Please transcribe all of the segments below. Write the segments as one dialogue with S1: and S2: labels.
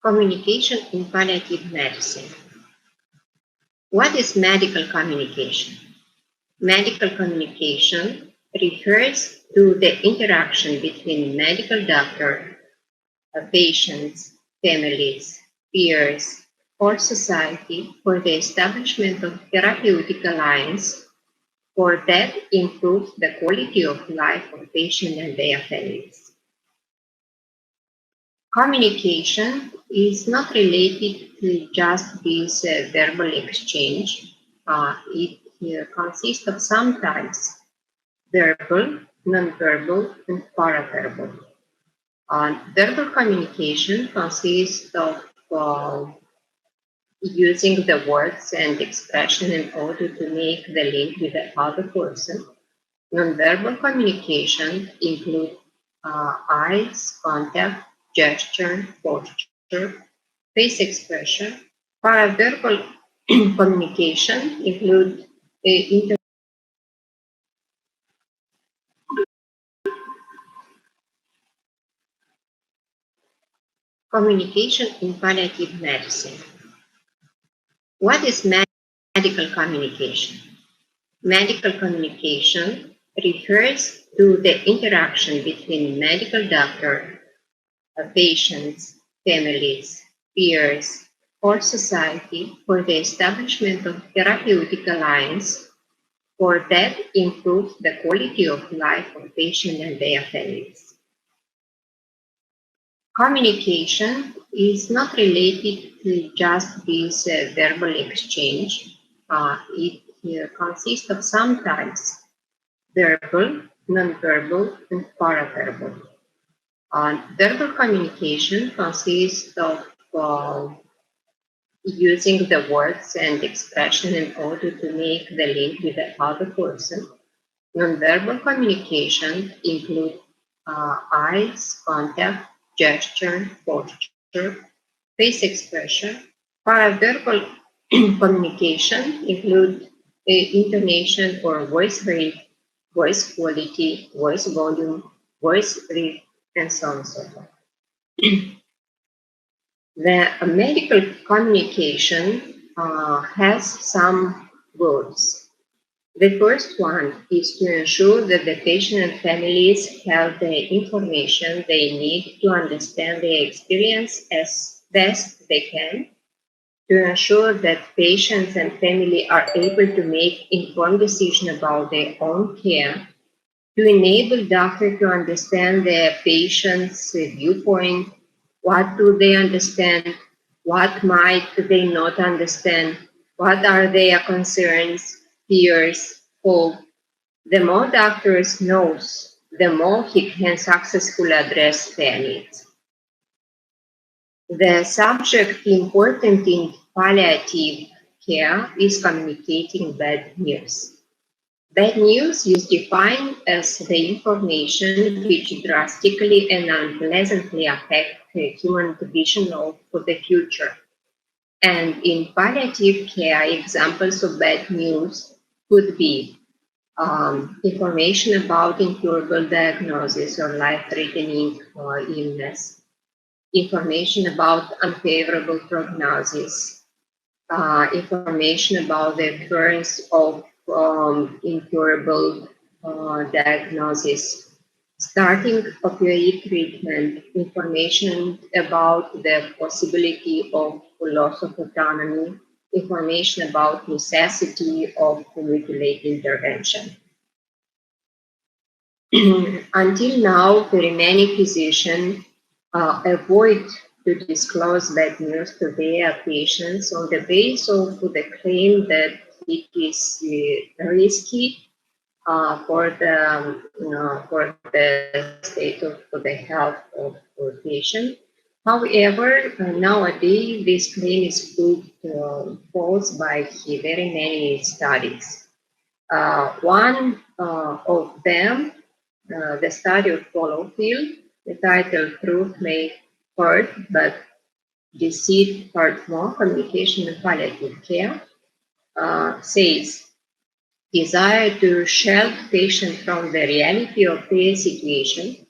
S1: Communication in palliative medicine. What is medical communication? Medical communication refers to the interaction between medical doctor, patients, families, peers, or society for the establishment of therapeutic alliance for that improves the quality of life of patients and their families. Communication is not related to just this verbal exchange. It consists of sometimes verbal, nonverbal, and paraverbal. Verbal communication consists of using the words and expression in order to make the link with the other person. Nonverbal communication includes eyes, contact, gesture, posture, face expression. Paraverbal communication includes communication in palliative medicine. What is medical communication? Medical communication refers to the interaction between medical doctor, patients, families, peers, or society for the establishment of therapeutic alliance for that improves the quality of life of patients and their families. Communication is not related to just this verbal exchange. It consists of sometimes verbal, nonverbal, and paraverbal. Verbal communication consists of using the words and expression in order to make the link with the other person. Nonverbal communication includes eyes, contact, gesture, posture, face expression. Paraverbal communication includes intonation or voice rate, voice quality, voice volume, voice rate, and so on and so forth. The medical communication has some goals. The first one is to ensure that the patient and families have the information they need to understand their experience as best they can, to ensure that patients and family are able to make informed decisions about their own care, to enable doctors to understand their patient's viewpoint, what do they understand, what might they not understand, what are their concerns, fears, hope. The more doctors knows, the more he can successfully address their needs. The subject important in palliative care is communicating bad news. Bad news is defined as the information which drastically and unpleasantly affects the human vision for the future. And in palliative care, examples of bad news could be information about incurable diagnosis or life-threatening illness, information about unfavorable prognosis, information about the occurrence of incurable diagnosis, starting opioid treatment, information about the possibility of loss of autonomy, information about necessity of mutilate intervention. Until now, very many physicians avoid to disclose bad news to their patients on the basis of the claim that it is risky for the state of the health of the patient. However, nowadays this claim is proved false by very many studies. One of them, the study of Follow-Field, the title Truth May Hurt, but Deceit Hurt More, Communication in Palliative Care, says, desire to shield patients from the reality of their situation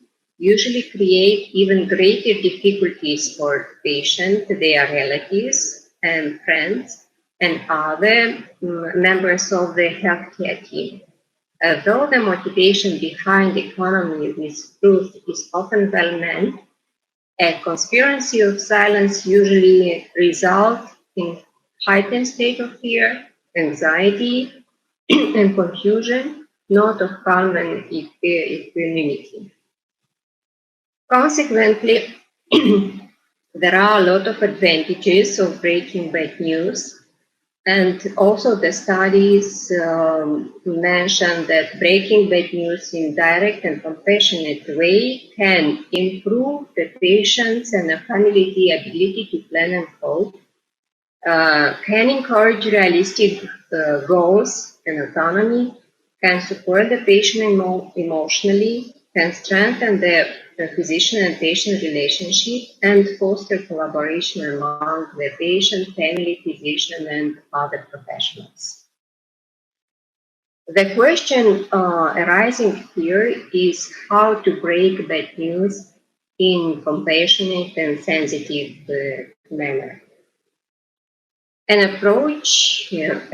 S1: usually create even greater difficulties for patients, their relatives and friends, and other members of the healthcare team. Though the motivation behind economy with truth is often well meant, a conspiracy of silence usually results in heightened state of fear, anxiety, and confusion, not of calm and equanimity. Consequently, there are a lot of advantages of breaking bad news. And also the studies mention that breaking bad news in direct and compassionate way can improve the patient's and the family ability to plan and cope, can encourage realistic goals and autonomy, can support the patient emotionally, can strengthen the physician and patient relationship, and foster collaboration among the patient, family, physician, and other professionals. The question arising here is how to break bad news in compassionate and sensitive manner. An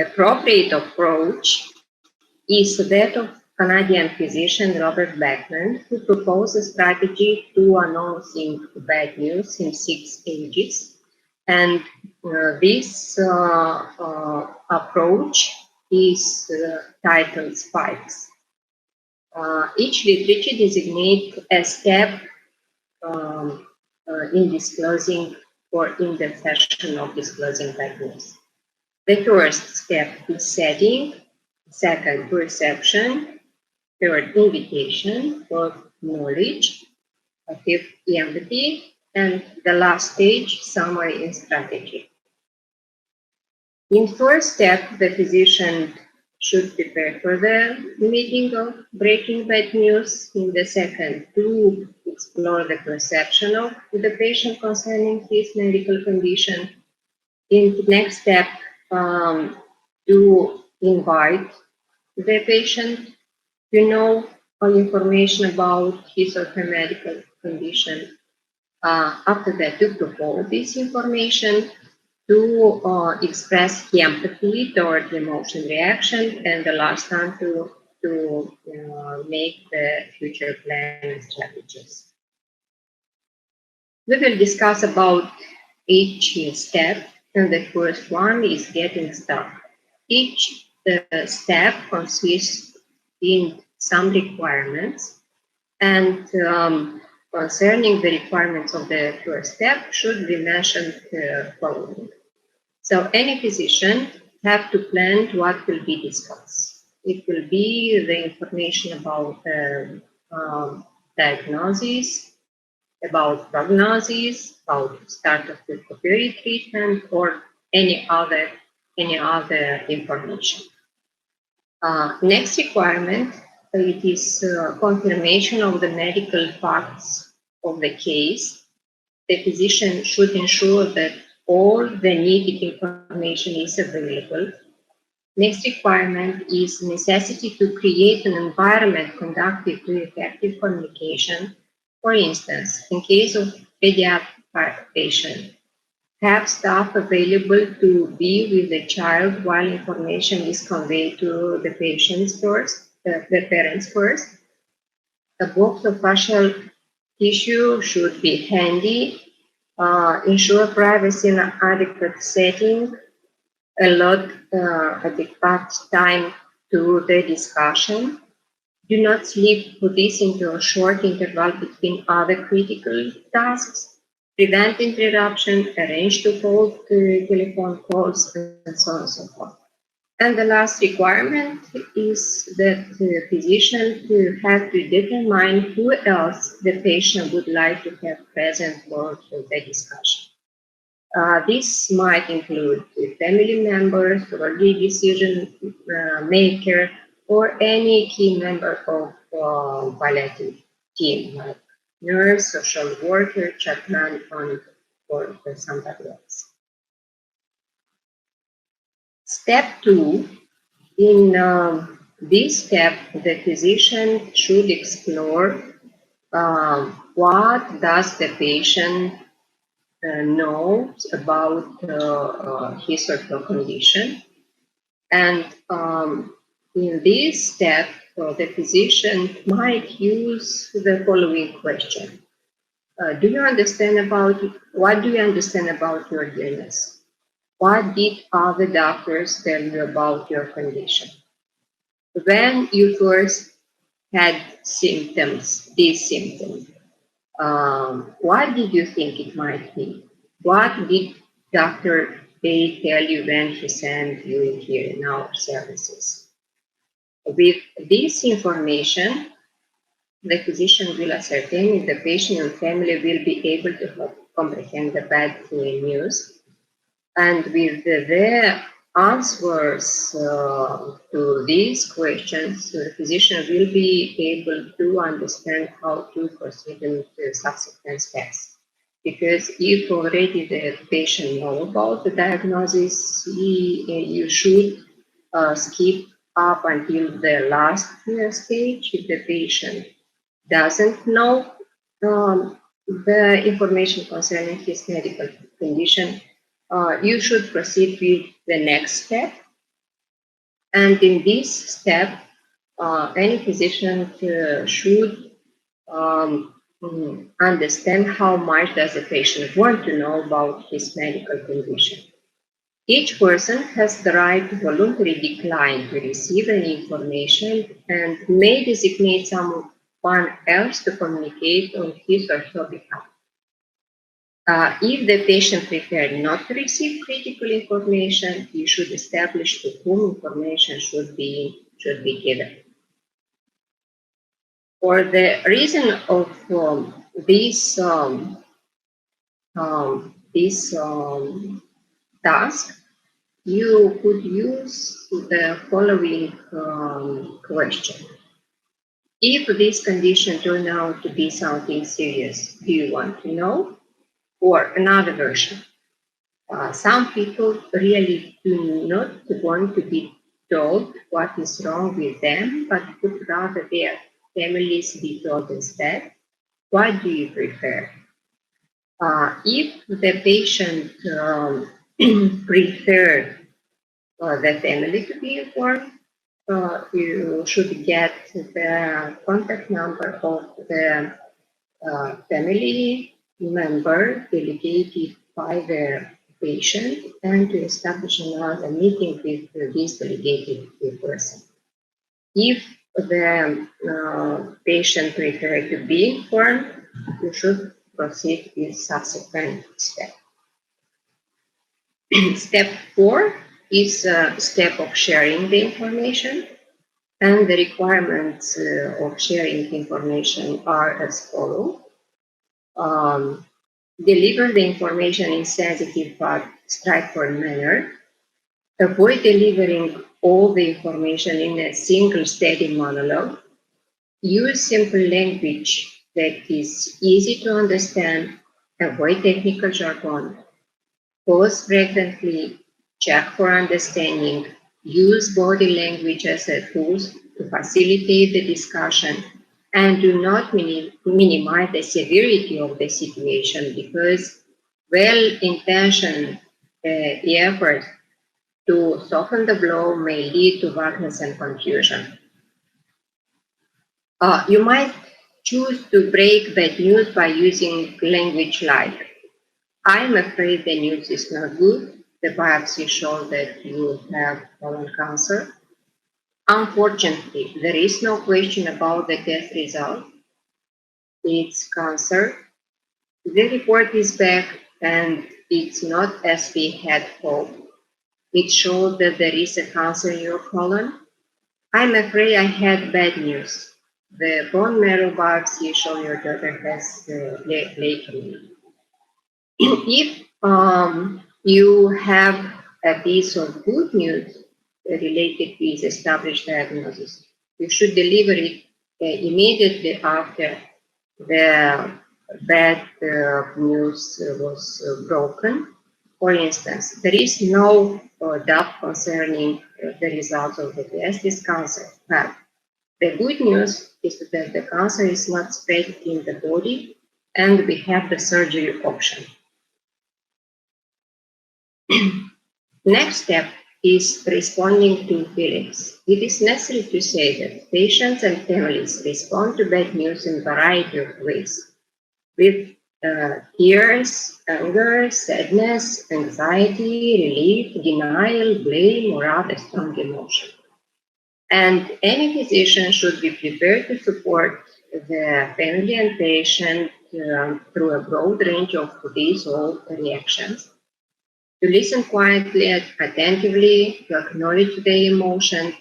S1: appropriate approach is that of Canadian physician Robert Buckman, who proposed a strategy to announcing bad news in 6 stages. And this approach is titled spikes. Each literature designates a step in disclosing or in the session of disclosing bad news. The first step is setting, second, perception, third, invitation, fourth, knowledge, fifth, empathy, and the last stage, summary and strategy. In first step, the physician should prepare for the meeting of breaking bad news. In the second, to explore the perception of the patient concerning his medical condition. In the next step, to invite the patient to know information about his or her medical condition. After that, to propose this information, to express empathy toward the emotion reaction, and the last time to make the future plan and strategies. We will discuss about each step, and the first one is getting started. Each step consists in some requirements, and concerning the requirements of the first step should be mentioned following. So any physician have to plan what will be discussed. It will be the information about diagnosis, about prognosis, about start of the opioid treatment, or any other information. Next requirement, it is confirmation of the medical facts of the case. The physician should ensure that all the needed information is available. Next requirement is necessity to create an environment conducive to effective communication. For instance, in case of pediatric patient, have staff available to be with the child while information is conveyed to the patients first, the parents first. A box of facial tissue should be handy, ensure privacy in an adequate setting, allot adequate time to the discussion. Do not put this into a short interval between other critical tasks. Prevent interruption, arrange to hold telephone calls, and so on and so forth. And the last requirement is that the physician have to determine who else the patient would like to have present for the discussion. This might include family members or the decision maker or any key member of Paliative team, like nurse, social worker, chaplain, or somebody else. Step 2, in this step, the physician should explore What does the patient know about his or her condition? And in this step, the physician might use the following question. What do you understand about your illness? What did other doctors tell you about your condition? When you first had these symptoms, what did you think it might be? What did Dr. A tell you when he sent you here in our services? With this information, the physician will ascertain if the patient and family will be able to comprehend the bad news. And with the answers to these questions, the physician will be able to understand how to proceed in the subsequent steps. Because if already the patient knows about the diagnosis, you should skip up until the last stage. If the patient doesn't know the information concerning his medical condition, you should proceed with the next step. And in this step, any physician should understand how much does the patient want to know about his medical condition. Each person has the right to voluntarily decline to receive any information and may designate someone else to communicate on his or her behalf. If the patient prefers not to receive critical information, you should establish to whom information should be given. For the reason of this task, you could use the following question. If this condition turns out to be something serious, do you want to know? Or another version. Some people really do not want to be told what is wrong with them, but would rather their families be told instead. What do you prefer? If the patient prefer the family to be informed, you should get the contact number of the family member delegated by the patient and to establish another meeting with this delegated person. If the patient prefers to be informed, you should proceed with subsequent step. Step 4 is a step of sharing the information, and the requirements of sharing information are as follows. Deliver the information in sensitive but straightforward manner. Avoid delivering all the information in a single steady monologue. Use simple language that is easy to understand. Avoid technical jargon. Pause frequently. Check for understanding. Use body language as a tool to facilitate the discussion. And do not minimize the severity of the situation, because well-intentioned effort to soften the blow may lead to vagueness and confusion. You might choose to break bad news by using language like, I'm afraid the news is not good. The biopsy showed that you have colon cancer. Unfortunately, there is no question about the test result. It's cancer. The report is back and it's not as we had hoped. It showed that there is a cancer in your colon. I'm afraid I had bad news. The bone marrow biopsy showed your daughter has leukemia. If you have a piece of good news related with established diagnosis, you should deliver it immediately after the bad news was broken. For instance, there is no doubt concerning the results of the test is cancer. But The good news is that the cancer is not spread in the body and we have the surgery option. Next step is responding to feelings. It is necessary to say that patients and families respond to bad news in a variety of ways, with tears, anger, sadness, anxiety, relief, denial, blame, or other strong emotion. And any physician should be prepared to support the family and patient through a broad range of these all reactions, to listen quietly and attentively, to acknowledge their emotion,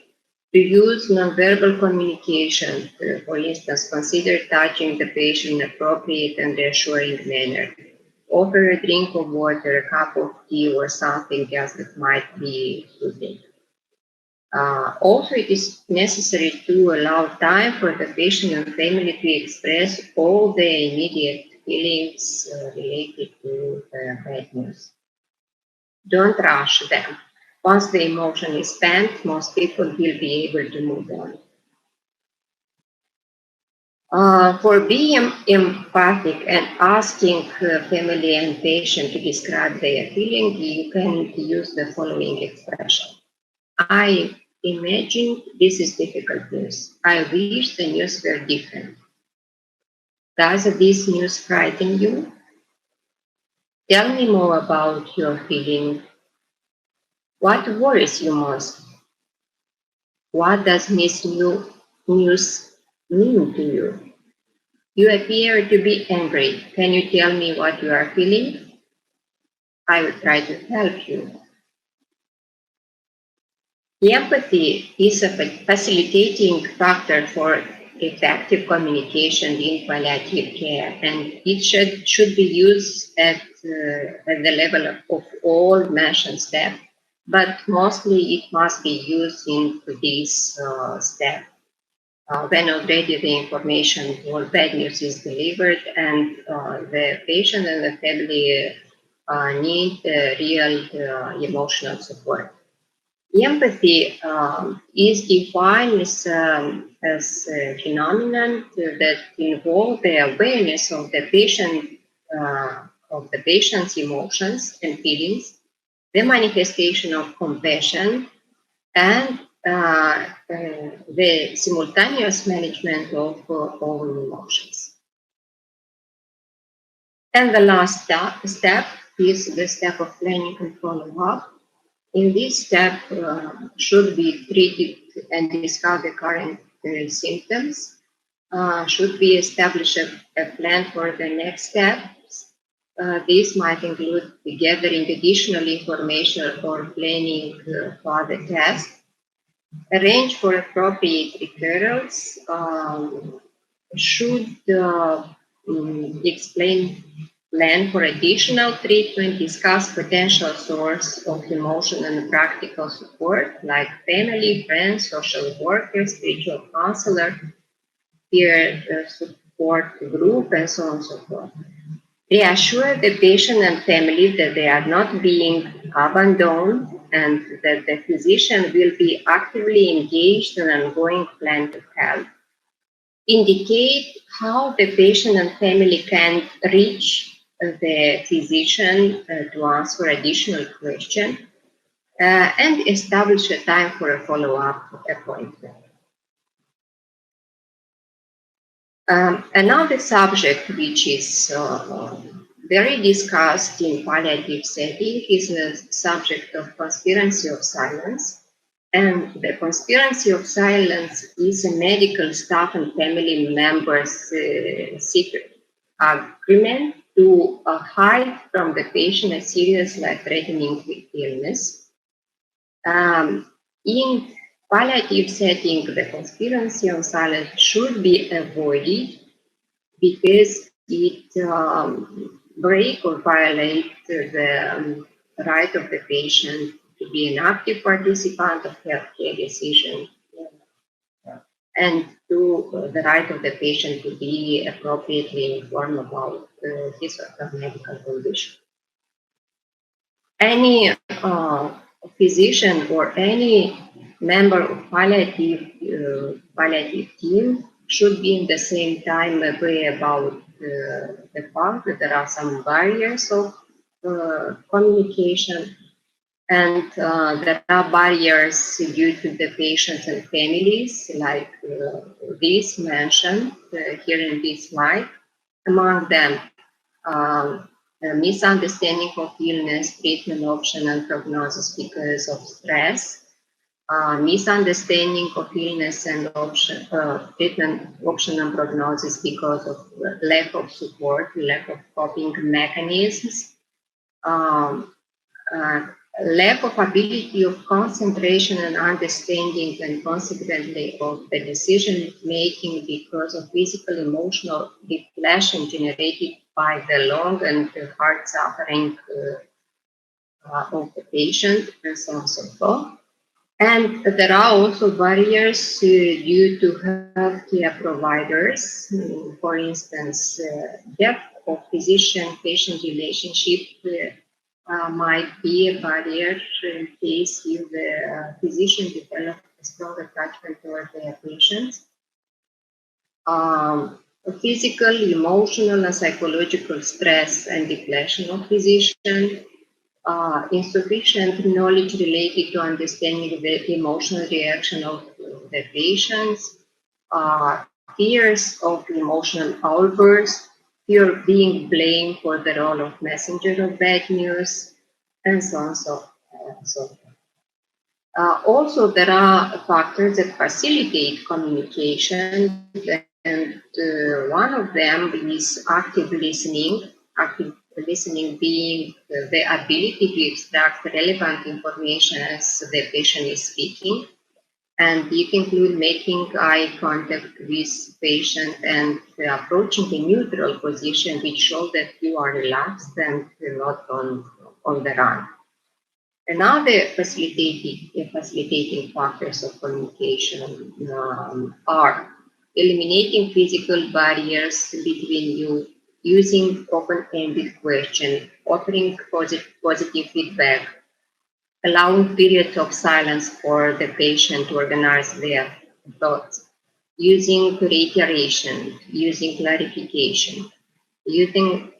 S1: to use nonverbal communication, for instance, consider touching the patient in appropriate and reassuring manner. Offer a drink of water, a cup of tea, or something else that might be soothing. Also, it is necessary to allow time for the patient and family to express all the immediate feelings related to the bad news. Don't rush them. Once the emotion is spent, most people will be able to move on. For being empathic and asking family and patient to describe their feeling, you can use the following expression. I imagine this is difficult news. I wish the news were different. Does this news frighten you? Tell me more about your feeling. What worries you most? What does this new news mean to you? You appear to be angry. Can you tell me what you are feeling? I will try to help you. Empathy is a facilitating factor for effective communication in palliative care, and it should be used at the level of all mentioned steps, but mostly it must be used in this step when already the information or bad news is delivered and the patient and the family need real emotional support. Empathy is defined as a phenomenon that involves the awareness of the patient's emotions and feelings, the manifestation of compassion, and the simultaneous management of own emotions. And the last step is the step of planning and follow-up. In this step, should be treated and discuss the current symptoms, should be establish a plan for the next steps. This might include gathering additional information or planning for the test, arrange for appropriate referrals, should explain plan for additional treatment, discuss potential source of emotional and practical support like family, friends, social workers, spiritual counselor, peer support group, and so on and so forth. Reassure the patient and family that they are not being abandoned and that the physician will be actively engaged in an ongoing plan to help. Indicate how the patient and family can reach the physician to answer additional questions and establish a time for a follow-up appointment. Another subject which is very discussed in palliative setting is the subject of conspiracy of silence. And the conspiracy of silence is a medical staff and family members' secret agreement to hide from the patient a serious life-threatening illness. In palliative setting, the conspiracy of silence should be avoided because it break or violate the right of the patient to be an active participant of healthcare decision and to the right of the patient to be appropriately informed about his or her medical condition. Any physician or any member of palliative team should be in the same time aware about the fact that there are some barriers of communication, and there are barriers due to the patients and families, like this mentioned here in this slide. Among them, a misunderstanding of illness, treatment option, and prognosis because of stress, misunderstanding of illness and option, treatment option and prognosis because of lack of support, lack of coping mechanisms, um, uh, lack of ability of concentration and understanding, and consequently of the decision making because of physical emotional depletion generated by the long and hard suffering of the patient, and so on and so forth. And there are also barriers due to healthcare providers. For instance, depth of physician-patient relationship might be a barrier in case if the physician develops a strong attachment toward their patients. Physical, emotional, and psychological stress and depletion of physician, insufficient knowledge related to understanding the emotional reaction of the patients, fears of emotional outbursts, fear of being blamed for the role of messenger of bad news, and so on. So also, there are factors that facilitate communication, and one of them is active listening. Active listening being the ability to extract relevant information as the patient is speaking, and it includes making eye contact with patient and approaching a neutral position, which shows that you are relaxed and not on the run. Another facilitating factors of communication are eliminating physical barriers between you, using open-ended questions, offering positive feedback, allowing periods of silence for the patient to organize their thoughts, using reiteration, using clarification, using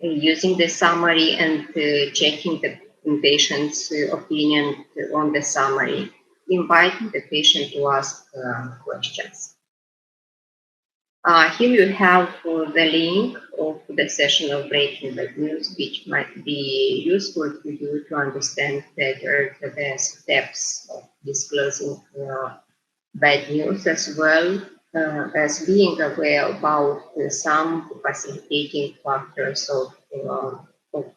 S1: the summary and checking the patient's opinion on the summary, inviting the patient to ask questions. Here you have the link of the session of breaking bad news, which might be useful to you to understand better the best steps of disclosing bad news, as well as being aware about some facilitating factors of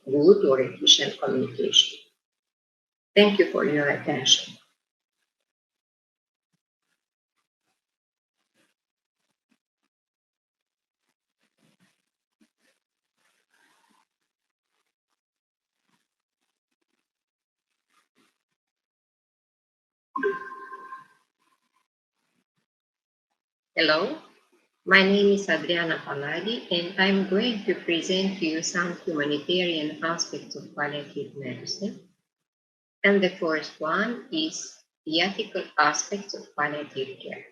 S1: good or efficient communication. Thank you for your attention. Hello, my name is Adriana Paladi, and I'm going to present to you some humanitarian aspects of palliative medicine. And the first one is the ethical aspects of palliative care.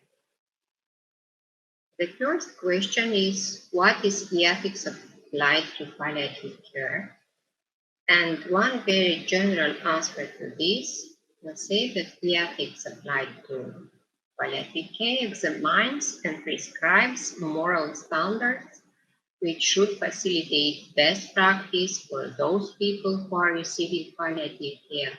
S1: The first question is, what is the ethics applied to palliative care? And one very general aspect of this, let's say that the ethics applied to palliative care examines and prescribes moral standards which should facilitate best practice for those people who are receiving palliative care,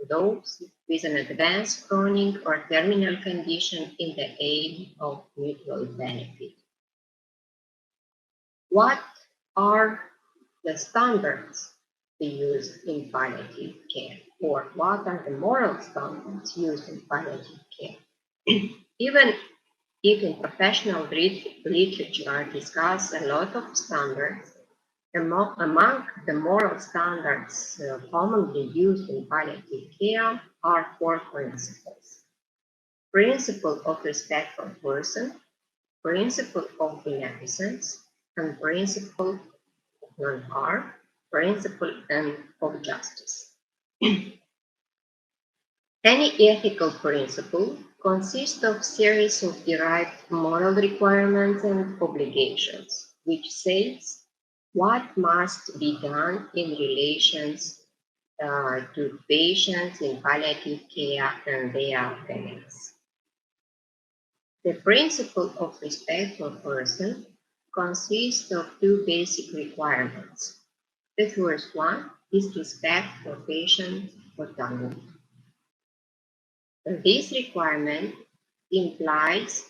S1: those with an advanced chronic or terminal condition, in the aim of mutual benefit. What are the standards used in palliative care, or what are the moral standards used in palliative care? Even if in professional literature discuss a lot of standards, among the moral standards commonly used in palliative care are four principles: principle of respect for person, principle of beneficence, and principle of non-harm, principle and of justice. Any ethical principle consists of series of derived moral requirements and obligations, which says what must be done in relations to patients in palliative care and their families. The principle of respect for person consists of two basic requirements. The first one is respect for patient autonomy. This requirement implies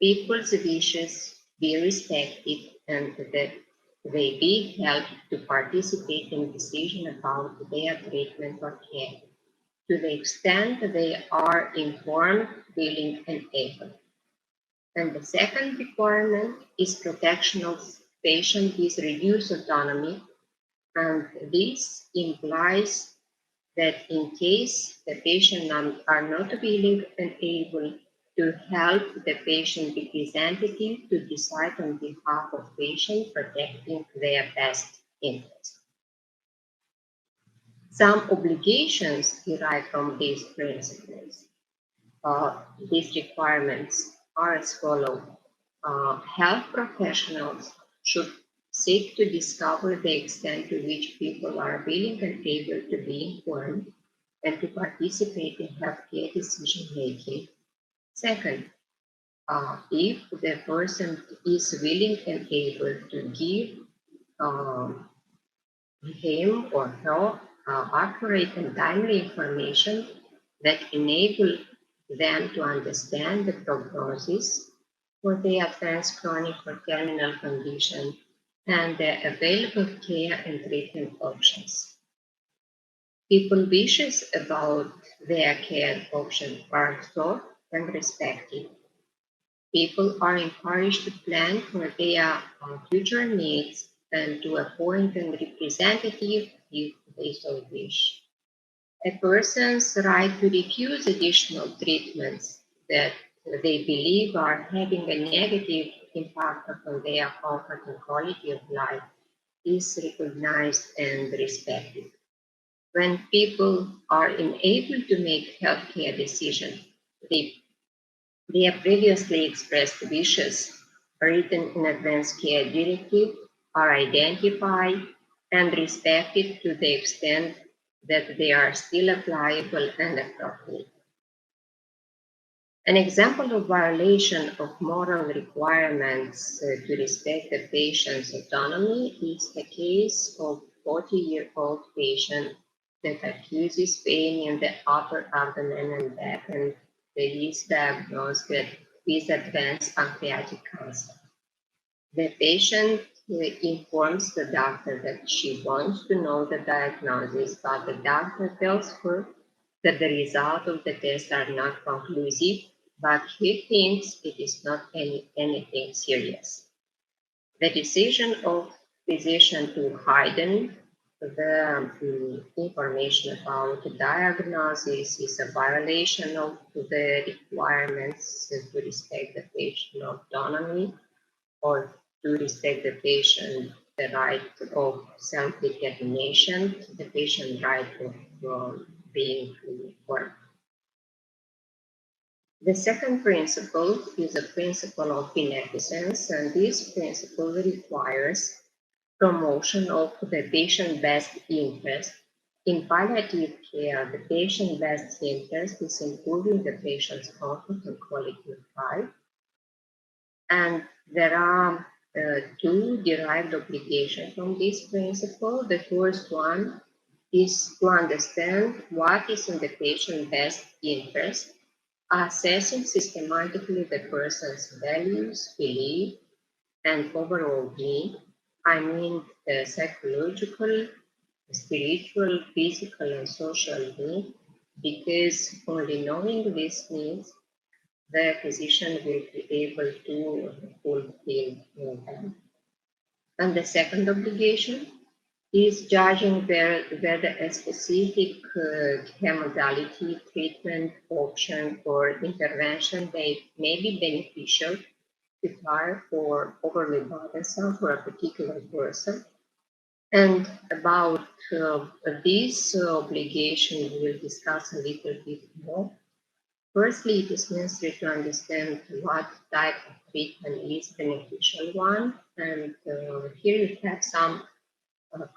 S1: people's wishes be respected and that they be helped to participate in decision about their treatment or care to the extent they are informed, willing, and able. And the second requirement is protection of patient with reduced autonomy, and this implies that in case the patient are not willing and able to help the patient representative to decide on behalf of patient protecting their best interest. Some obligations derive from these principles. These requirements are as follows. Health professionals should seek to discover the extent to which people are willing and able to be informed and to participate in healthcare decision making. Second, if the person is willing and able to give um, him or her accurate and timely information that enable them to understand the prognosis for their advanced chronic or terminal condition and the available care and treatment options. People wishes about their care options are thought and respected. People are encouraged to plan for their future needs and to appoint a representative if they so wish. A person's right to refuse additional treatments that they believe are having a negative impact upon their comfort and quality of life is recognized and respected. When people are unable to make healthcare decisions, they their previously expressed wishes, written in advance care directive, are identified and respected to the extent that they are still applicable and appropriate. An example of violation of moral requirements to respect the patient's autonomy is the case of a 40-year-old patient that accuses pain in the upper abdomen and back and is diagnosed with advanced pancreatic cancer. The patient informs the doctor that she wants to know the diagnosis, but the doctor tells her that the results of the test are not conclusive, but he thinks it is not anything serious. The decision of physician to hide the information about the diagnosis is a violation of the requirements to respect the patient autonomy or to respect the patient the right of self-determination, the patient right of being informed. The second principle is a principle of beneficence, and this principle requires promotion of the patient best interest. In palliative care, the patient best interest is improving the patient's comfort and quality of life. And there are two derived obligations from this principle. The first one is to understand what is in the patient's best interest, assessing systematically the person's values, beliefs, and overall being. I mean, the psychological, spiritual, physical, and social being, because only knowing these needs the physician will be able to fulfill them. And the second obligation is judging whether a specific care modality, treatment, option, or intervention may be beneficial, required, or overly burdensome for a particular person. And about this obligation, we will discuss a little bit more. Firstly, it is necessary to understand what type of treatment is beneficial one, and here you have some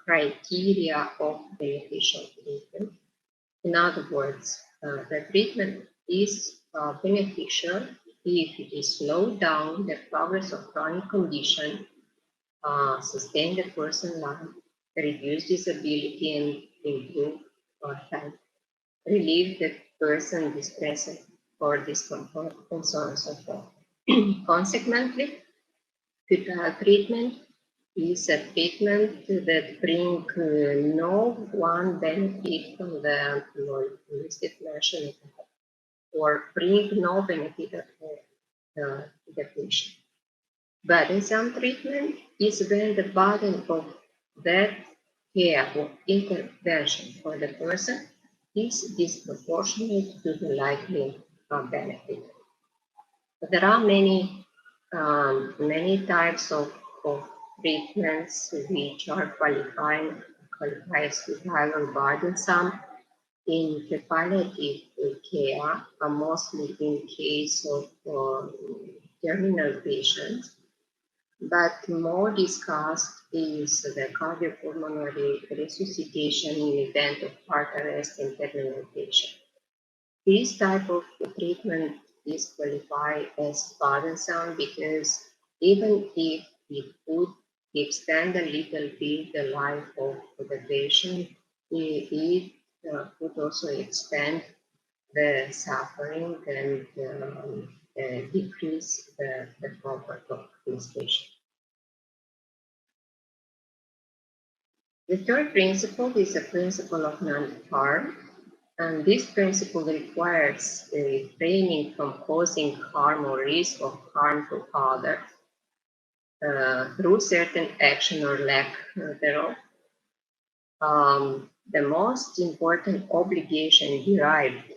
S1: criteria of beneficial treatment. In other words, the treatment is beneficial if it is slow down the progress of chronic condition, sustain the person life, reduce disability and improve health, relieve the person distress or discomfort, and so on and so forth. Consequently, futile treatment is a treatment that brings no one benefit from the listed measure or bring no benefit at all to the patient. Burdensome treatment is when the burden of that care or intervention for the person is disproportionate to the likely benefit. But there are many types of treatments which are qualified with higher burdensome in the palliative care, mostly in case of terminal patients. But more discussed is the cardiopulmonary resuscitation in event of heart arrest in terminal patient. This type of treatment is qualified as burdensome because even if it could extend a little bit the life of the patient, it could also extend the suffering and decrease the comfort of this patient. The third principle is the principle of non-harm, and this principle requires refraining from causing harm or risk of harm to others through certain action or lack thereof. The most important obligation derived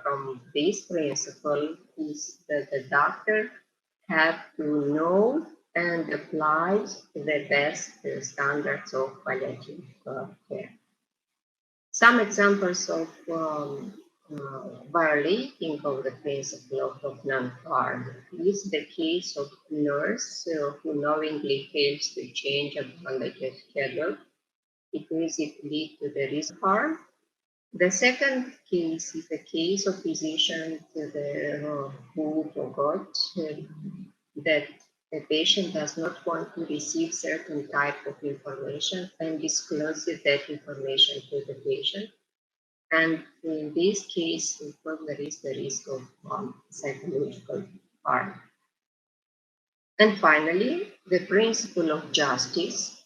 S1: from this principle is that the doctor have to know and apply the best standards of palliative care. Some examples of violating of the principle of non-harm is the case of nurse who knowingly fails to change a bandage schedule because it leads to the risk of harm. The second case is the case of physician who forgot that the patient does not want to receive certain type of information and discloses that information to the patient. And in this case, there is the risk of psychological harm. And finally, the principle of justice.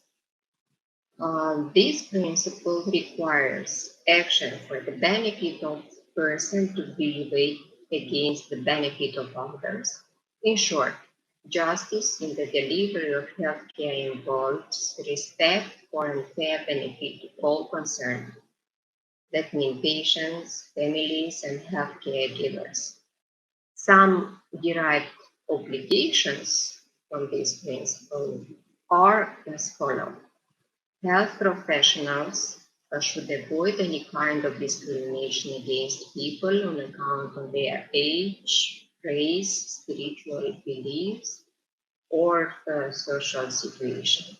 S1: This principle requires action for the benefit of the person to be weighed against the benefit of others. In short, justice in the delivery of healthcare involves respect for and fair benefit to all concerned. That means patients, families, and healthcare givers. Some derived obligations from this principle are as follows. Health professionals should avoid any kind of discrimination against people on account of their age, race, spiritual beliefs, or social situation.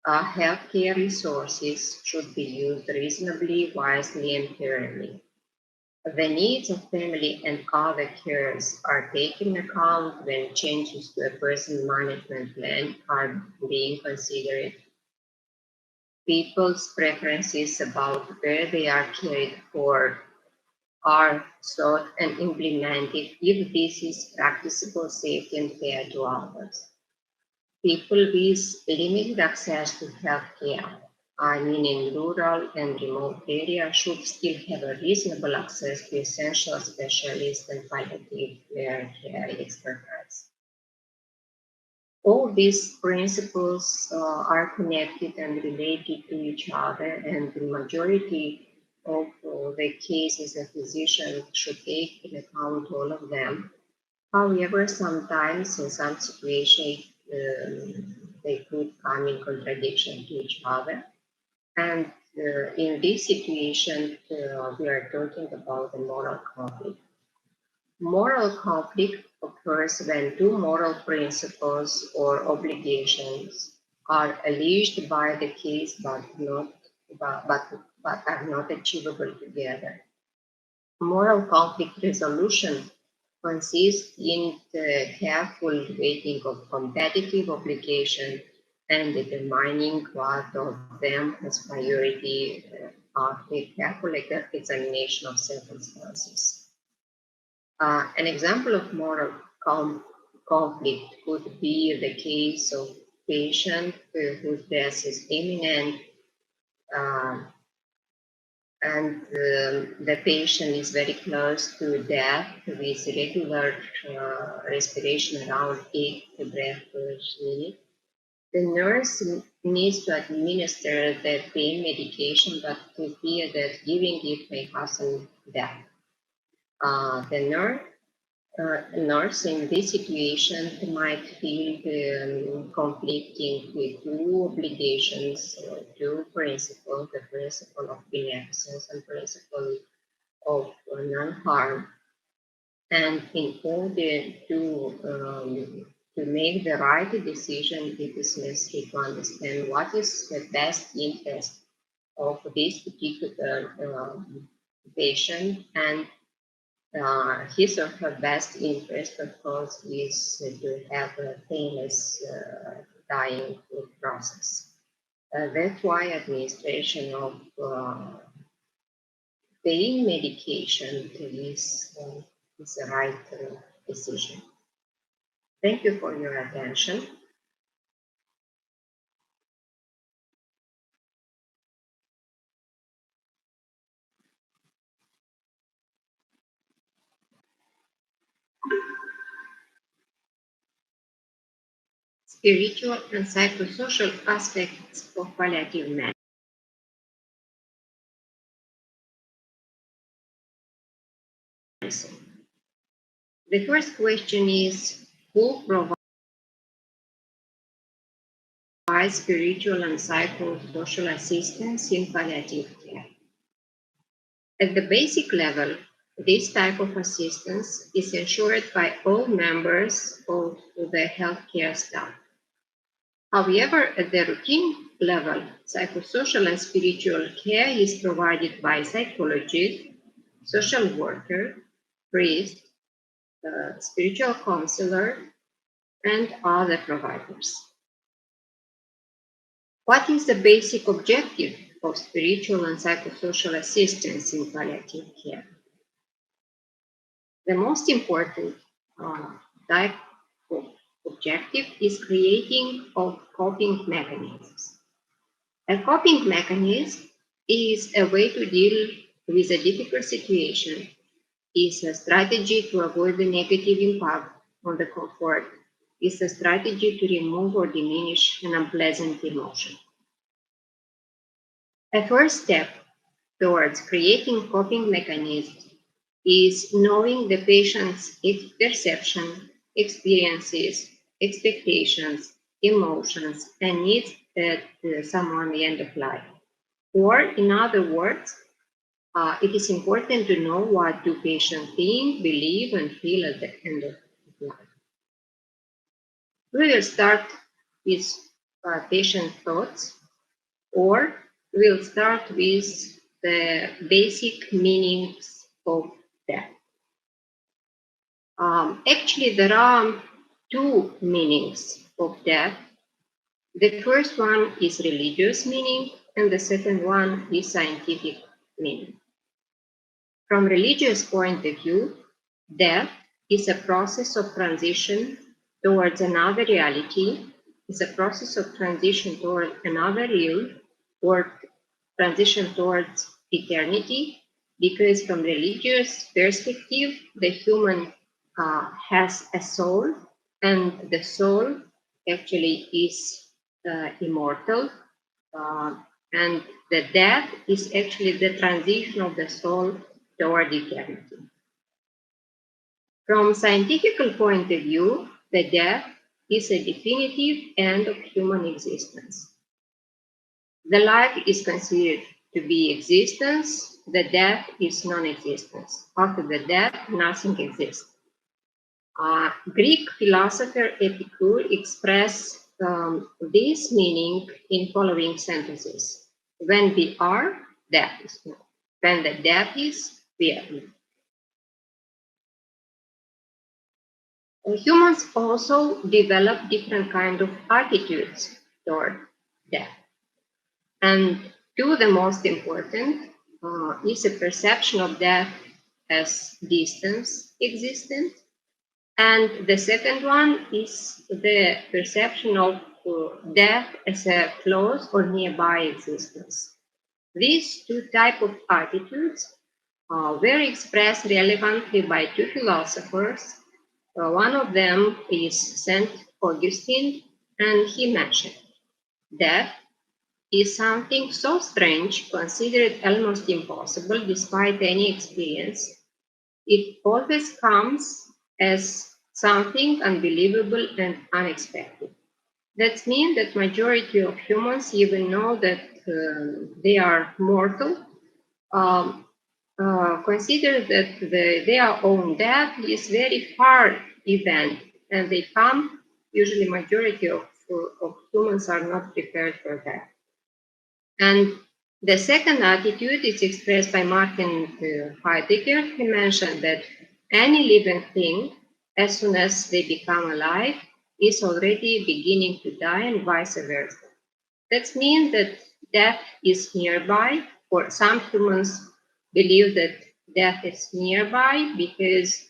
S1: Healthcare resources should be used reasonably, wisely, and fairly. The needs of family and other carers are taken account when changes to a person management plan are being considered. People's preferences about where they are cared for are sought and implemented if this is practicable, safe, and fair to others. People with limited access to healthcare, I mean in rural and remote areas, should still have a reasonable access to essential specialist and palliative care expertise. All these principles are connected and related to each other, and the majority of the cases a physician should take into account all of them. However, sometimes in some situations they could come in contradiction to each other. And in this situation, we are talking about a moral conflict. Moral conflict occurs when two moral principles or obligations are alleged by the case but are not achievable together. Moral conflict resolution consists in the careful weighing of competitive obligation and determining what of them has priority after careful examination of circumstances. An example of moral conflict could be the case of patient whose death is imminent, uh, and the patient is very close to death with regular respiration around 8 breaths per minute. The nurse needs to administer the pain medication, but to fear that giving it may hasten death. The nurse in this situation might feel conflicting with two obligations, two principles, the principle of beneficence and principle of non-harm. And in order to make the right decision, it is necessary to understand what is the best interest of this particular patient, and his or her best interest, of course, is to have a painless dying process. That's why administration of pain medication is the right decision. Thank you for your attention. Spiritual and psychosocial aspects of palliative medicine. The first question is, who provides spiritual and psychosocial assistance in palliative care? At the basic level, this type of assistance is ensured by all members of the healthcare staff. However, at the routine level, psychosocial and spiritual care is provided by psychologists, social worker, priest, spiritual counselor, and other providers. What is the basic objective of spiritual and psychosocial assistance in palliative care? The most important type of objective is creating of coping mechanisms. A coping mechanism is a way to deal with a difficult situation, is a strategy to avoid the negative impact on the comfort, is a strategy to remove or diminish an unpleasant emotion. A first step towards creating coping mechanisms is knowing the patient's perception, experiences, expectations, emotions, and needs at someone the end of life. Or, in other words, it is important to know what do patients think, believe, and feel at the end of life. We will start with patient thoughts, or we'll start with the basic meanings of death. Actually, there are two meanings of death. The first one is religious meaning, and the second one is scientific meaning. From religious point of view, death is a process of transition towards another reality, is a process of transition toward another realm, or transition towards eternity, because from religious perspective, the human has a soul, and the soul actually is immortal, and the death is actually the transition of the soul toward eternity. From scientific point of view, the death is a definitive end of human existence. The life is considered to be existence, the death is non-existence. After the death, nothing exists. Greek philosopher Epicure expressed this meaning in following sentences. When we are, death is not. When the death is, we are not. Humans also develop different kind of attitudes toward death. And two of the most important is a perception of death as distance existent. And the second one is the perception of death as a close or nearby existence. These two types of attitudes were expressed relevantly by two philosophers. One of them is St. Augustine, and he mentioned death is something so strange, considered almost impossible despite any experience. It always comes as something unbelievable and unexpected. That means that majority of humans even know that they are mortal, um, consider that their own death is very far event, and they come. Usually, majority of humans are not prepared for that. And the second attitude is expressed by Martin Heidegger. He mentioned that any living thing, as soon as they become alive, is already beginning to die and vice versa. That means that death is nearby, or some humans believe that death is nearby because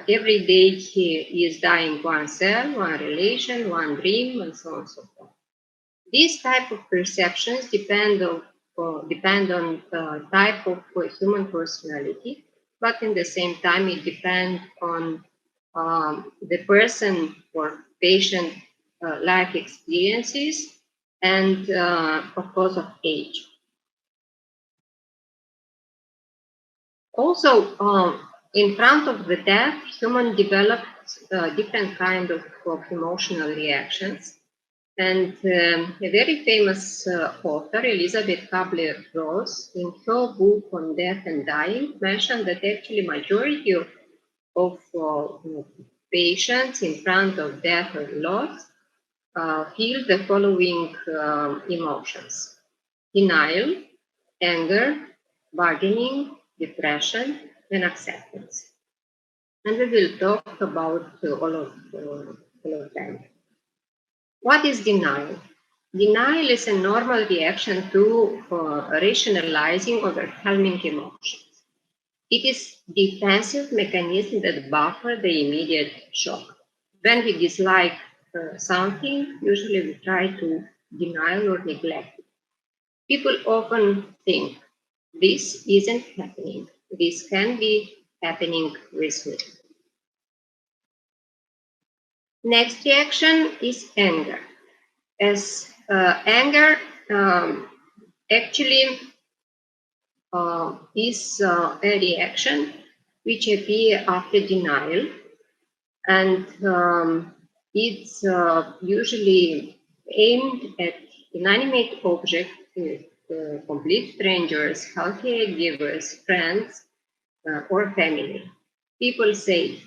S1: every day he is dying one cell, one relation, one dream, and so on and so forth. These type of perceptions depend on the type of human personality, but in the same time, it depends on the person or patient life experiences and, of course, of age. Also, in front of the death, human developed different kind of emotional reactions. And a very famous author, Elizabeth Kubler-Ross, in her book on death and dying, mentioned that actually majority of patients in front of death or loss feel the following emotions: denial, anger, bargaining, depression, and acceptance. And we will talk about all of them. What is denial? Denial is a normal reaction to rationalizing overwhelming emotions. It is defensive mechanism that buffer the immediate shock. When we dislike something, usually we try to deny or neglect it. People often think this isn't happening. This can be happening with me. Next reaction is anger. As anger actually is a reaction which appears after denial, and it's usually aimed at inanimate objects, complete strangers, healthcare givers, friends, or family. People say,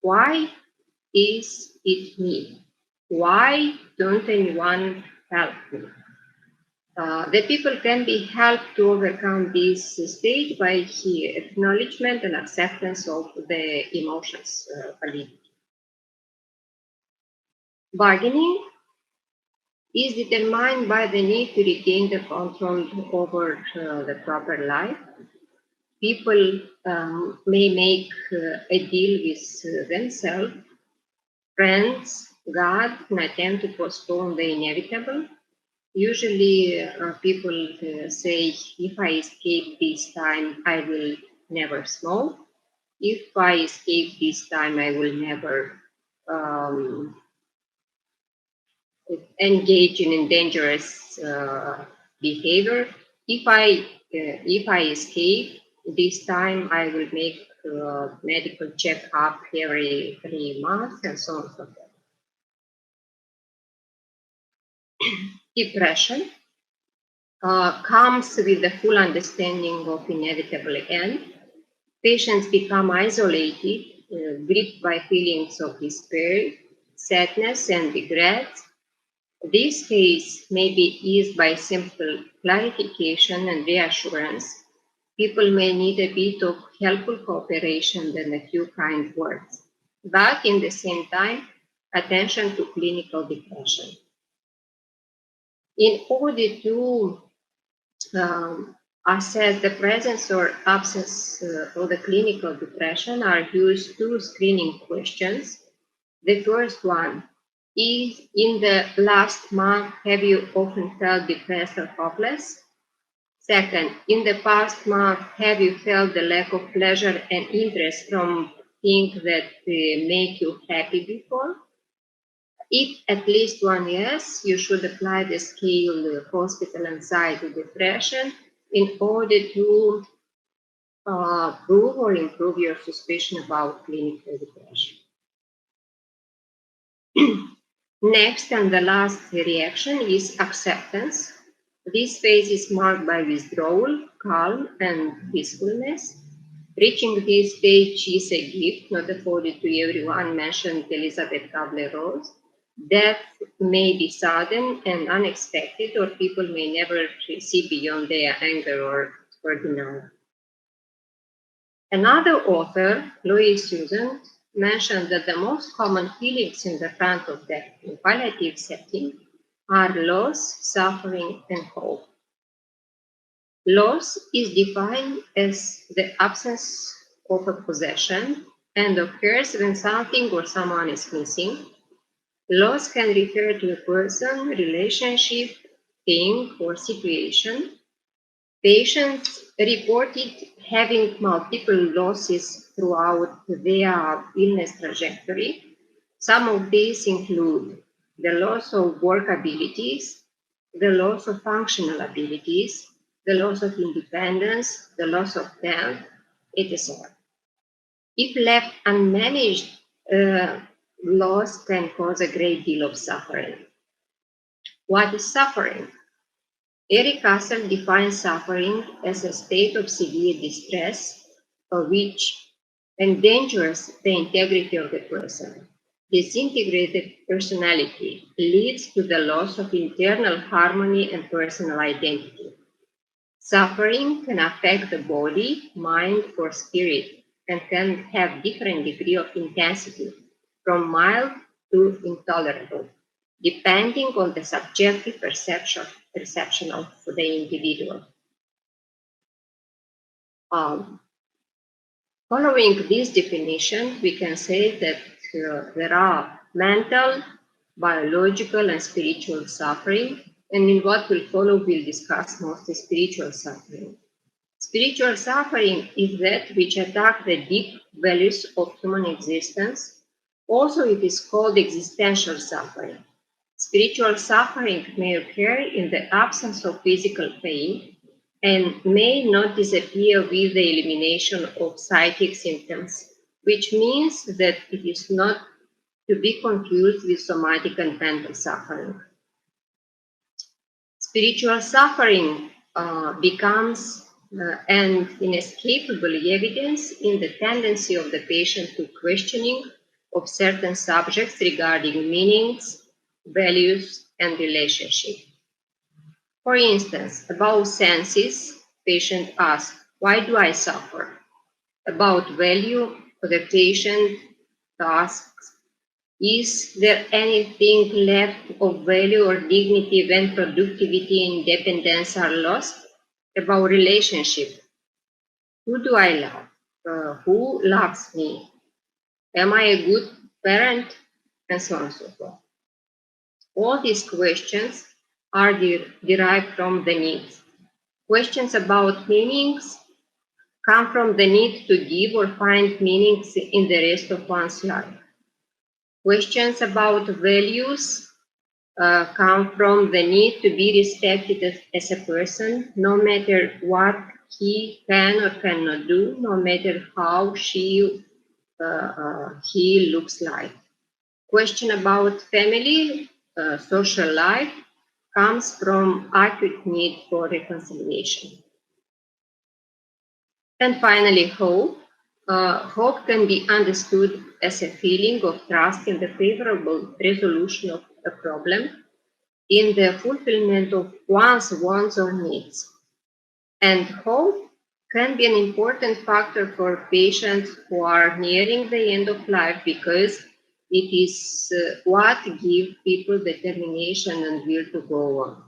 S1: why is it me? Why don't anyone help me? The people can be helped to overcome this stage by acknowledgement and acceptance of the emotions validity. Bargaining is determined by the need to regain the control over the proper life. People may make a deal with themselves, friends, God, in attempt to postpone the inevitable. Usually, people say, if I escape this time, I will never smoke. If I escape this time, I will never engage in dangerous behavior. If I escape this time, I will make medical checkup every 3 months and so on and so forth. Depression comes with the full understanding of inevitable end. Patients become isolated, gripped by feelings of despair, sadness, and regret. This phase may be eased by simple clarification and reassurance. People may need a bit of helpful cooperation than a few kind words, but in the same time, attention to clinical depression. In order to assess the presence or absence of the clinical depression are used two screening questions. The first one is, in the last month, have you often felt depressed or hopeless? Second, in the past month, have you felt the lack of pleasure and interest from things that make you happy before? If at least one yes, you should apply the scale hospital anxiety depression in order to prove or improve your suspicion about clinical depression. Next and the last reaction is acceptance. This phase is marked by withdrawal, calm, and peacefulness. Reaching this stage is a gift not afforded to everyone, mentioned Elizabeth Kubler-Ross. Death may be sudden and unexpected, or people may never see beyond their anger or denial. Another author, Louise Susan, mentioned that the most common feelings in the front of death in palliative setting are loss, suffering, and hope. Loss is defined as the absence of a possession and occurs when something or someone is missing. Loss can refer to a person, relationship, thing, or situation. Patients reported having multiple losses throughout their illness trajectory. Some of these include the loss of work abilities, the loss of functional abilities, the loss of independence, the loss of health, etc. If left unmanaged, loss can cause a great deal of suffering. What is suffering? Eric Castle defines suffering as a state of severe distress which endangers the integrity of the person. Disintegrated personality leads to the loss of internal harmony and personal identity. Suffering can affect the body, mind, or spirit and can have different degree of intensity, from mild to intolerable, depending on the subjective perception of the individual. Following this definition, we can say that there are mental, biological, and spiritual suffering, and in what will follow, we'll discuss mostly spiritual suffering. Spiritual suffering is that which attacks the deep values of human existence. Also, it is called existential suffering. Spiritual suffering may occur in the absence of physical pain and may not disappear with the elimination of psychic symptoms, which means that it is not to be confused with somatic and mental suffering. Spiritual suffering becomes an inescapable evidence in the tendency of the patient to questioning of certain subjects regarding meanings, values, and relationship. For instance, about senses, patient asks, why do I suffer? About value, the patient asks, is there anything left of value or dignity when productivity and independence are lost? About relationship, who do I love? Who loves me? Am I a good parent? And so on and so forth. All these questions are derived from the needs. Questions about meanings come from the need to give or find meanings in the rest of one's life. Questions about values come from the need to be respected as a person, no matter what he can or cannot do, no matter how he looks like. Question about family, social life, comes from acute need for reconciliation. And finally, hope. Hope can be understood as a feeling of trust in the favorable resolution of a problem in the fulfillment of one's wants or needs. And hope can be an important factor for patients who are nearing the end of life because it is what gives people determination and will to go on.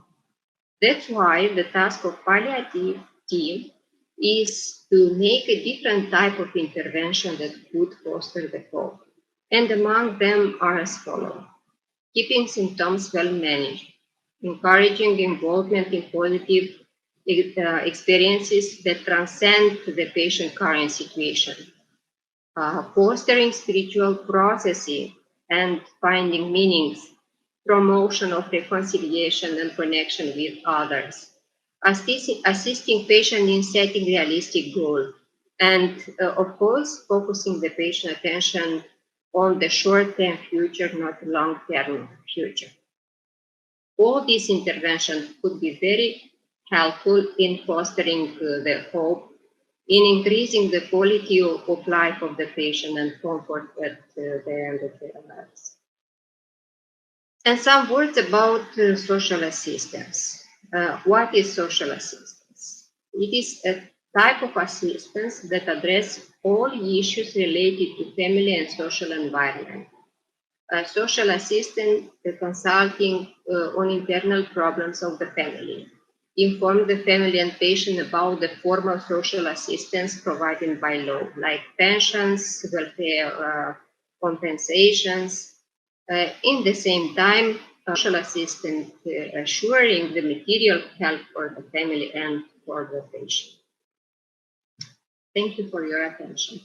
S1: That's why the task of palliative team is to make a different type of intervention that would foster the hope. And among them are as follows: keeping symptoms well managed, encouraging involvement in positive experiences that transcend the patient current situation, fostering spiritual processing and finding meanings, promotion of reconciliation and connection with others, assisting patient in setting realistic goals, and of course, focusing the patient attention on the short-term future, not long-term future. All these interventions could be very helpful in fostering the hope, in increasing the quality of life of the patient and comfort at the end of their lives. And some words about social assistance. What is social assistance? It is a type of assistance that addresses all issues related to family and social environment. Social assistance consulting on internal problems of the family. Inform the family and patient about the formal social assistance provided by law, like pensions, welfare compensations. In the same time, social assistance assuring the material help for the family and for the patient. Thank you for your attention.